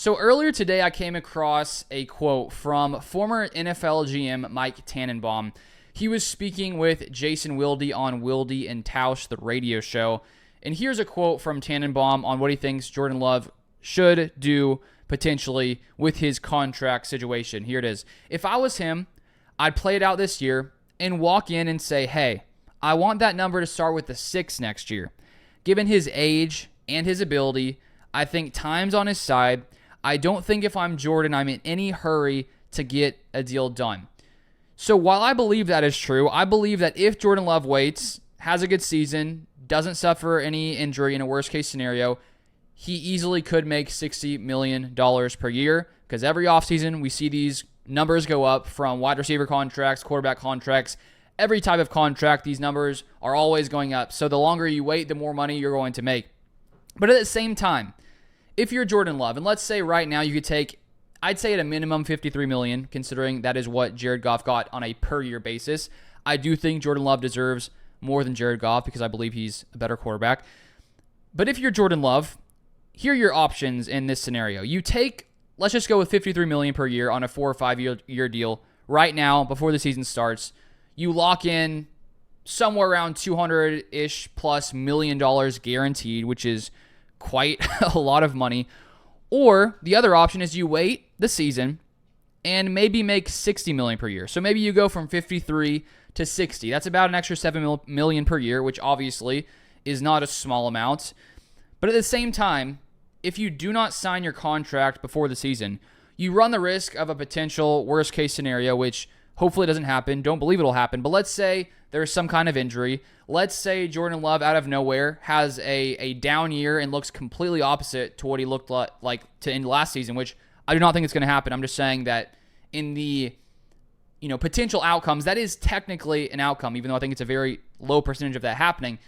So earlier today, I came across a quote from former NFL GM Mike Tannenbaum. He was speaking with Jason Wilde on Wilde and Tausch, the radio show. And here's a quote from Tannenbaum on what he thinks Jordan Love should do potentially with his contract situation. Here it is. If I was him, I'd play it out this year and walk in and say, hey, I want that number to start with the 6 next year. Given his age and his ability, I think time's on his side. I don't think if I'm Jordan, I'm in any hurry to get a deal done. So while I believe that is true, I believe that if Jordan Love waits, has a good season, doesn't suffer any injury in a worst case scenario, he easily could make $60 million per year, because every offseason we see these numbers go up from wide receiver contracts, quarterback contracts, every type of contract. These numbers are always going up. So the longer you wait, the more money you're going to make. But at the same time, if you're Jordan Love, and let's say right now you could take, I'd say at a minimum $53 million, considering that is what Jared Goff got on a per year basis. I do think Jordan Love deserves more than Jared Goff because I believe he's a better quarterback. But if you're Jordan Love, here are your options in this scenario. You take, let's just go with $53 million per year on a 4 or 5 year deal right now before the season starts. You lock in somewhere around $200-ish plus million guaranteed, which is quite a lot of money. Or the other option is you wait the season and maybe make $60 million per year. So maybe you go from 53 to 60. That's about an extra $7 million per year, which obviously is not a small amount. But at the same time, if you do not sign your contract before the season, you run the risk of a potential worst case scenario, which hopefully doesn't happen. Don't believe it'll happen. But let's say there's some kind of injury. Let's say Jordan Love out of nowhere has a down year and looks completely opposite to what he looked like to end last season, which I do not think it's going to happen. I'm just saying that in the potential outcomes, that is technically an outcome, even though I think it's a very low percentage of that happening.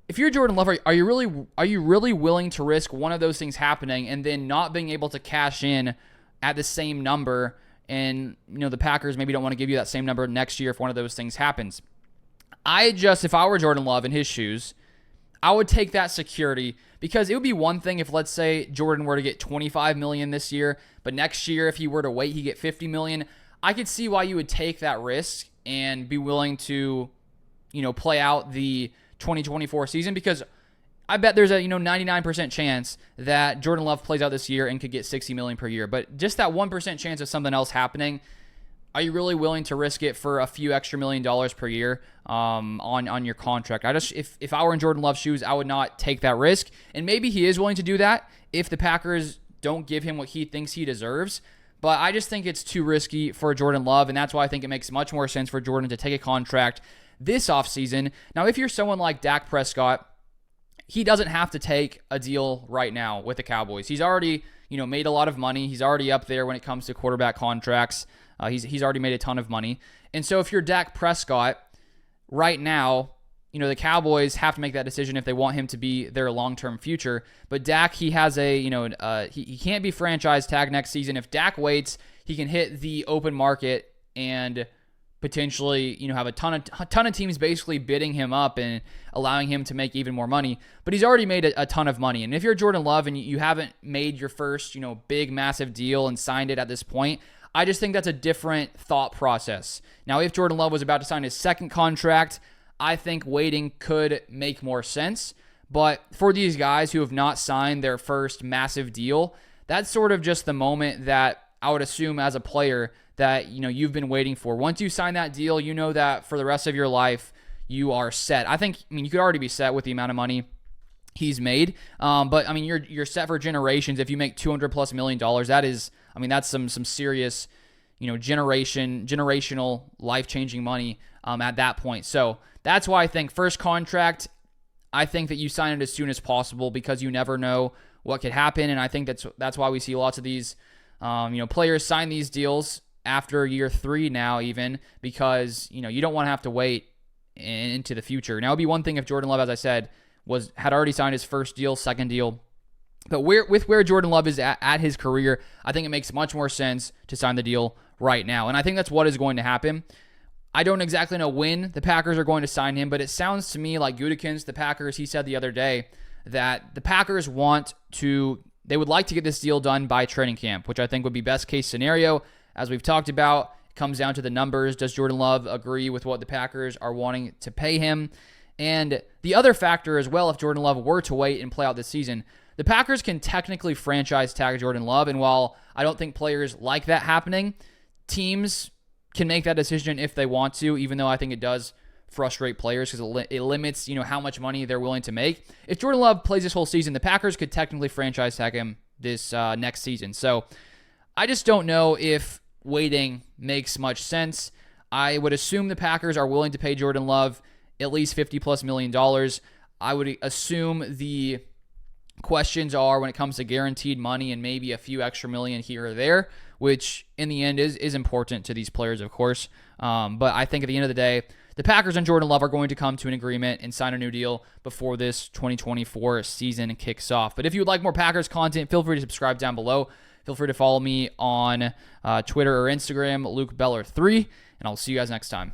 If you're Jordan Love, are you really willing to risk one of those things happening and then not being able to cash in at the same number? And the Packers maybe don't want to give you that same number next year if one of those things happens. If I were Jordan Love in his shoes, I would take that security, because it would be one thing if, let's say, Jordan were to get $25 million this year, but next year if he were to wait, he get $50 million. I could see why you would take that risk and be willing to, play out the 2024 season, because I bet there's a 99% chance that Jordan Love plays out this year and could get $60 million per year. But just that 1% chance of something else happening, are you really willing to risk it for a few extra $1 million per year on your contract? If I were in Jordan Love's shoes, I would not take that risk. And maybe he is willing to do that if the Packers don't give him what he thinks he deserves. But I just think it's too risky for Jordan Love, and that's why I think it makes much more sense for Jordan to take a contract this offseason. Now, if you're someone like Dak Prescott, he doesn't have to take a deal right now with the Cowboys. He's already, made a lot of money. He's already up there when it comes to quarterback contracts. He's already made a ton of money. And so if you're Dak Prescott right now, the Cowboys have to make that decision if they want him to be their long-term future. But Dak, he has he can't be franchise tag next season. If Dak waits, he can hit the open market and potentially, have a ton of teams basically bidding him up and allowing him to make even more money. But he's already made a ton of money. And if you're Jordan Love and you haven't made your first, big, massive deal and signed it at this point, I just think that's a different thought process. Now, if Jordan Love was about to sign his second contract, I think waiting could make more sense. But for these guys who have not signed their first massive deal, that's sort of just the moment that I would assume as a player that you've been waiting for. Once you sign that deal, you know that for the rest of your life you are set. I mean you could already be set with the amount of money he's made, but I mean you're set for generations. If you make $200+ million, that's some serious generational life-changing money at that point. So that's why I think first contract, I think that you sign it as soon as possible, because you never know what could happen. And I think that's why we see lots of these players sign these deals after year 3 now, even because you don't want to have to wait into the future. Now, it'd be one thing if Jordan Love, as I said, had already signed his first deal, second deal. But where Jordan Love is at his career, I think it makes much more sense to sign the deal right now. And I think that's what is going to happen. I don't exactly know when the Packers are going to sign him, but it sounds to me like Gutekunst, the Packers, he said the other day that the Packers want to they would like to get this deal done by training camp, which I think would be best case scenario. As we've talked about, it comes down to the numbers. Does Jordan Love agree with what the Packers are wanting to pay him? And the other factor as well, if Jordan Love were to wait and play out this season, the Packers can technically franchise tag Jordan Love. And while I don't think players like that happening, teams can make that decision if they want to, even though I think it does frustrate players because it limits, how much money they're willing to make. If Jordan Love plays this whole season, the Packers could technically franchise tag him this next season. So I just don't know if waiting makes much sense. I would assume the Packers are willing to pay Jordan Love at least $50+ million. I would assume the questions are when it comes to guaranteed money and maybe a few extra million here or there, which in the end is important to these players, of course. But I think at the end of the day, the Packers and Jordan Love are going to come to an agreement and sign a new deal before this 2024 season kicks off. But if you would like more Packers content, feel free to subscribe down below. Feel free to follow me on Twitter or Instagram, LukeBeller3, and I'll see you guys next time.